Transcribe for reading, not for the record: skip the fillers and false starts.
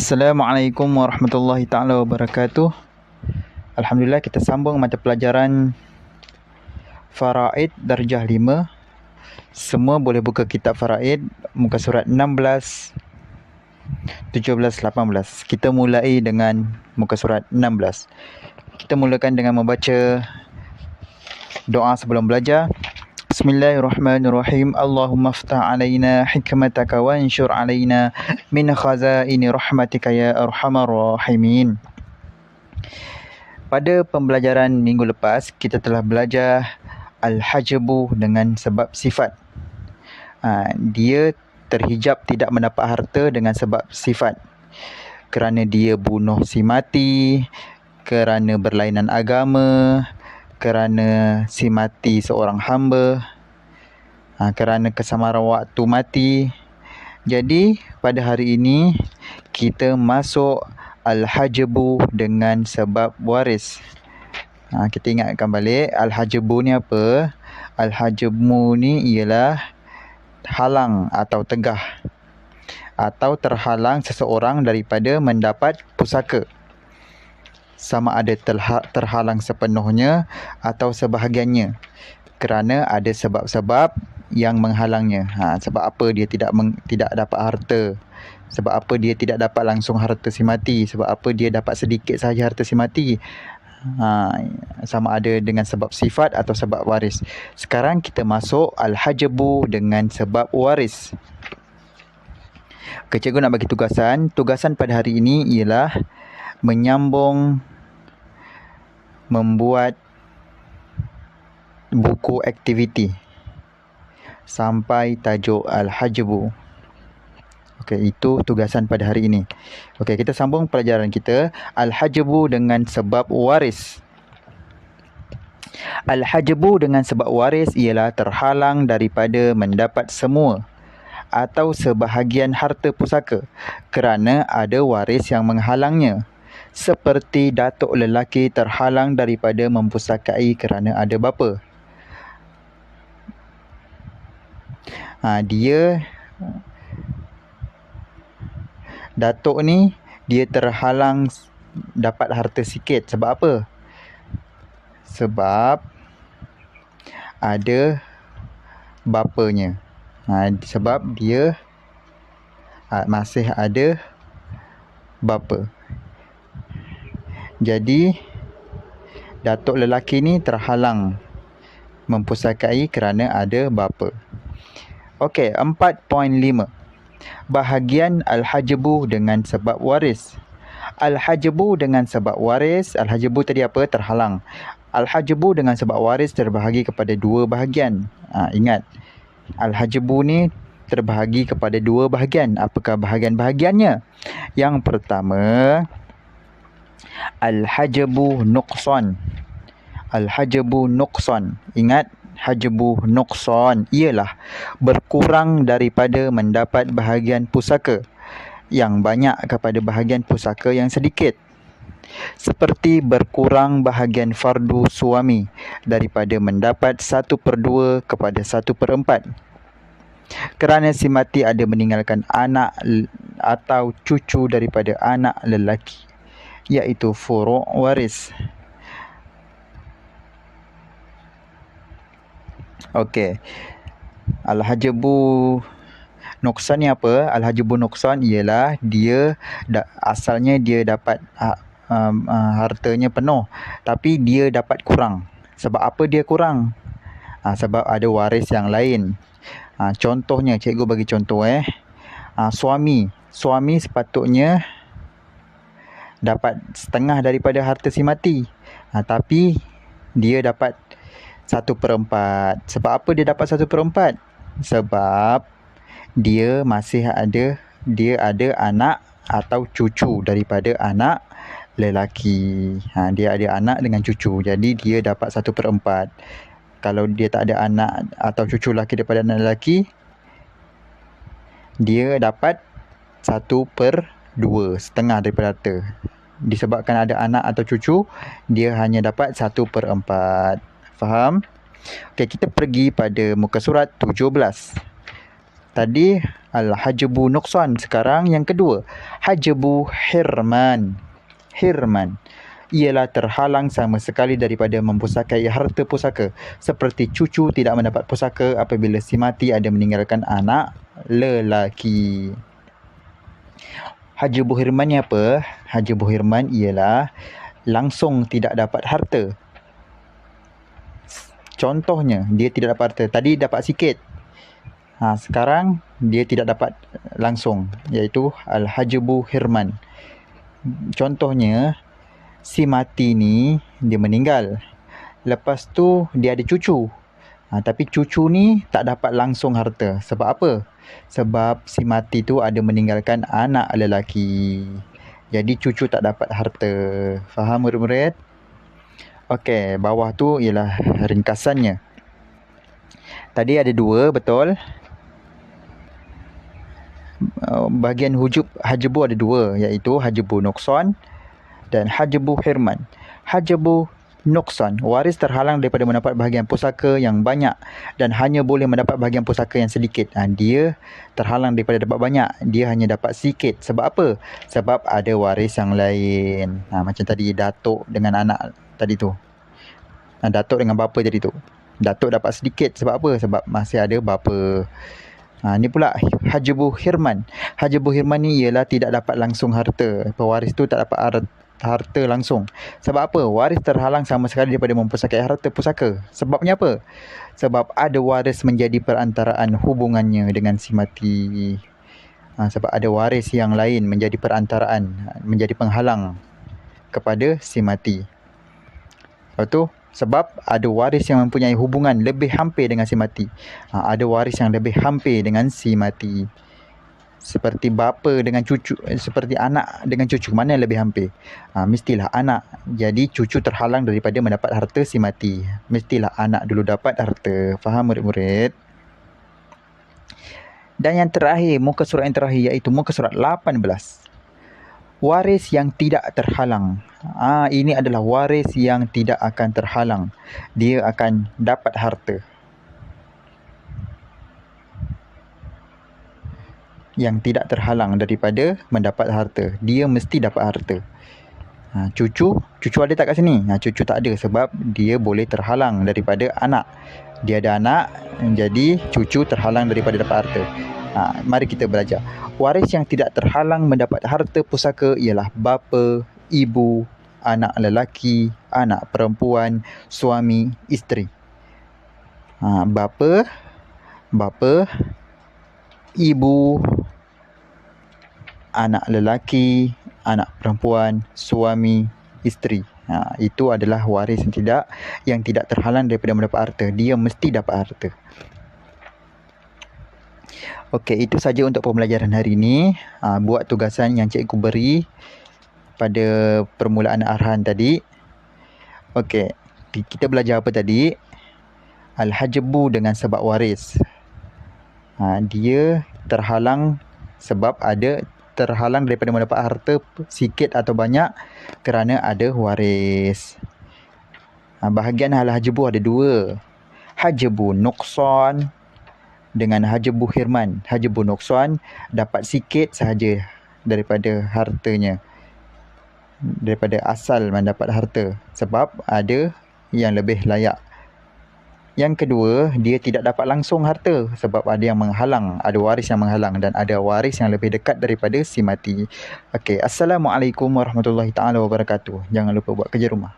Assalamualaikum warahmatullahi taala wabarakatuh. Alhamdulillah, kita sambung mata pelajaran Faraid darjah 5. Semua boleh buka kitab Faraid muka surat 16, 17, 18. Kita mulai dengan muka surat 16. Kita mulakan dengan membaca doa sebelum belajar. Bismillahirrahmanirrahim. Allahumma aftah alaina hikmataka wa anshur alaina min khazaini rahmatika ya arhamar rahimin. Pada pembelajaran minggu lepas, kita telah belajar al-hajbu dengan sebab sifat. Dia terhijab tidak mendapat harta dengan sebab sifat. Kerana dia bunuh si mati, kerana berlainan agama, kerana si mati seorang hamba, kerana kesamaran waktu mati. Jadi pada hari ini kita masuk al-hajbu dengan sebab waris. Kita ingatkan balik, al-hajbu ni apa? Al-hajbu ni ialah halang atau tegah, atau terhalang seseorang daripada mendapat pusaka. Sama ada terhalang sepenuhnya atau sebahagiannya, kerana ada sebab-sebab yang menghalangnya. Sebab apa dia tidak dapat harta? Sebab apa dia tidak dapat langsung harta si mati? Sebab apa dia dapat sedikit sahaja harta si mati? Sama ada dengan sebab sifat atau sebab waris. Sekarang kita masuk al-hajbu dengan sebab waris. Cikgu nak bagi tugasan. Tugasan pada hari ini ialah menyambung membuat buku aktiviti sampai tajuk al-hajbu. Okey, itu tugasan pada hari ini. Okey, kita sambung pelajaran kita. Al-hajbu dengan sebab waris. Al-hajbu dengan sebab waris ialah terhalang daripada mendapat semua atau sebahagian harta pusaka kerana ada waris yang menghalangnya. Seperti datuk lelaki terhalang daripada mempusakai kerana ada bapa. Datuk ni dia terhalang dapat harta sikit. Sebab apa? Sebab ada bapanya. Sebab dia masih ada bapa. Jadi datuk lelaki ni terhalang mempusakai kerana ada bapa. Okey, 4.5. Bahagian al-hajbu dengan sebab waris. Al-hajbu dengan sebab waris. Al-hajbu tadi apa? Terhalang. Al-hajbu dengan sebab waris terbahagi kepada dua bahagian. Ingat, al-hajbu ni terbahagi kepada dua bahagian. Apakah bahagian-bahagiannya? Yang pertama, al-hajbu nuqsan. Al-hajbu nuqsan. Ingat, hajbu nuqsan ialah berkurang daripada mendapat bahagian pusaka yang banyak kepada bahagian pusaka yang sedikit. Seperti berkurang bahagian fardu suami daripada mendapat 1/2 kepada 1/4. Kerana si mati ada meninggalkan anak atau cucu daripada anak lelaki, iaitu furu' waris. Okey. Al-hajbu nuqsan ni apa? Al-hajbu nuqsan ialah dia asalnya dia dapat hartanya penuh, tapi dia dapat kurang. Sebab apa dia kurang? Sebab ada waris yang lain. Contohnya, cikgu bagi contoh. Suami sepatutnya dapat setengah daripada harta si mati, tapi dia dapat 1/4. Sebab apa dia dapat 1/4? Sebab dia ada anak atau cucu daripada anak lelaki. Dia ada anak dengan cucu, jadi dia dapat 1/4. Kalau dia tak ada anak atau cucu lelaki daripada anak lelaki, dia dapat 1/2, setengah daripada harta. Disebabkan ada anak atau cucu, dia hanya dapat 1/4. Faham? Okey, kita pergi pada muka surat 17. Tadi al-hajbu nuqsan. Sekarang yang kedua, hajbu hirman. Hirman ialah terhalang sama sekali daripada mempusakai harta pusaka. Seperti cucu tidak mendapat pusaka apabila si mati ada meninggalkan anak lelaki. Hajbu hirman ni apa? Hajbu hirman ialah langsung tidak dapat harta. Contohnya, dia tidak dapat harta. Tadi dapat sikit. Sekarang dia tidak dapat langsung, iaitu al-hajbu hirman. Contohnya, si mati ni dia meninggal. Lepas tu dia ada cucu. Tapi cucu ni tak dapat langsung harta. Sebab apa? Sebab si mati tu ada meninggalkan anak lelaki. Jadi cucu tak dapat harta. Faham murid-murid? Okey, bawah tu ialah ringkasannya. Tadi ada dua, betul? Bahagian hajbu ada dua, iaitu hajbu nuqsan dan hajbu hirman. Hajbu nuqsan, waris terhalang daripada mendapat bahagian pusaka yang banyak dan hanya boleh mendapat bahagian pusaka yang sedikit. Dia terhalang daripada dapat banyak, dia hanya dapat sikit. Sebab apa? Sebab ada waris yang lain. Macam tadi datuk dengan anak tadi tu. Datuk dengan bapa tadi tu. Datuk dapat sedikit. Sebab apa? Sebab masih ada bapa. Ni pula hajbu hirman. Hajbu hirman ni ialah tidak dapat langsung harta. Pewaris tu tak dapat harta langsung. Sebab apa? Waris terhalang sama sekali daripada mempusakai harta pusaka. Sebabnya apa? Sebab ada waris menjadi perantaraan hubungannya dengan si mati. Sebab ada waris yang lain menjadi perantaraan, menjadi penghalang kepada si mati. Lepas tu, sebab ada waris yang mempunyai hubungan lebih hampir dengan si mati. Ada waris yang lebih hampir dengan si mati. Seperti bapa dengan cucu, seperti anak dengan cucu, mana yang lebih hampir? Mestilah anak. Jadi cucu terhalang daripada mendapat harta si mati. Mestilah anak dulu dapat harta. Faham murid-murid? Dan yang terakhir, muka surat yang terakhir, iaitu muka surat 18. Waris yang tidak terhalang. Ini adalah waris yang tidak akan terhalang. Dia akan dapat harta. Yang tidak terhalang daripada mendapat harta. Dia mesti dapat harta. Cucu ada tak kat sini? Cucu tak ada sebab dia boleh terhalang daripada anak. Dia ada anak, jadi cucu terhalang daripada dapat harta. Mari kita belajar. Waris yang tidak terhalang mendapat harta pusaka ialah bapa, ibu, anak lelaki, anak perempuan, suami, isteri. Bapa, ibu, anak lelaki, anak perempuan, suami, isteri. Itu adalah waris yang tidak terhalang daripada mendapat harta. Dia mesti dapat harta. Okey, itu saja untuk pembelajaran hari ini. Buat tugasan yang cikgu beri pada permulaan arahan tadi. Okey, kita belajar apa tadi? Al-hajbu dengan sebab waris. Dia terhalang sebab ada terhalang daripada mendapat harta sikit atau banyak kerana ada waris. Bahagian al-hajbu ada dua. Hajbu nuqsan dengan hajbu hirman. Hajbu nuqsan dapat sikit sahaja daripada hartanya, daripada asal mendapat harta, sebab ada yang lebih layak. Yang kedua, dia tidak dapat langsung harta sebab ada yang menghalang, ada waris yang menghalang dan ada waris yang lebih dekat daripada si mati. Okey, Assalamualaikum warahmatullahi taala wabarakatuh. Jangan lupa buat kerja rumah.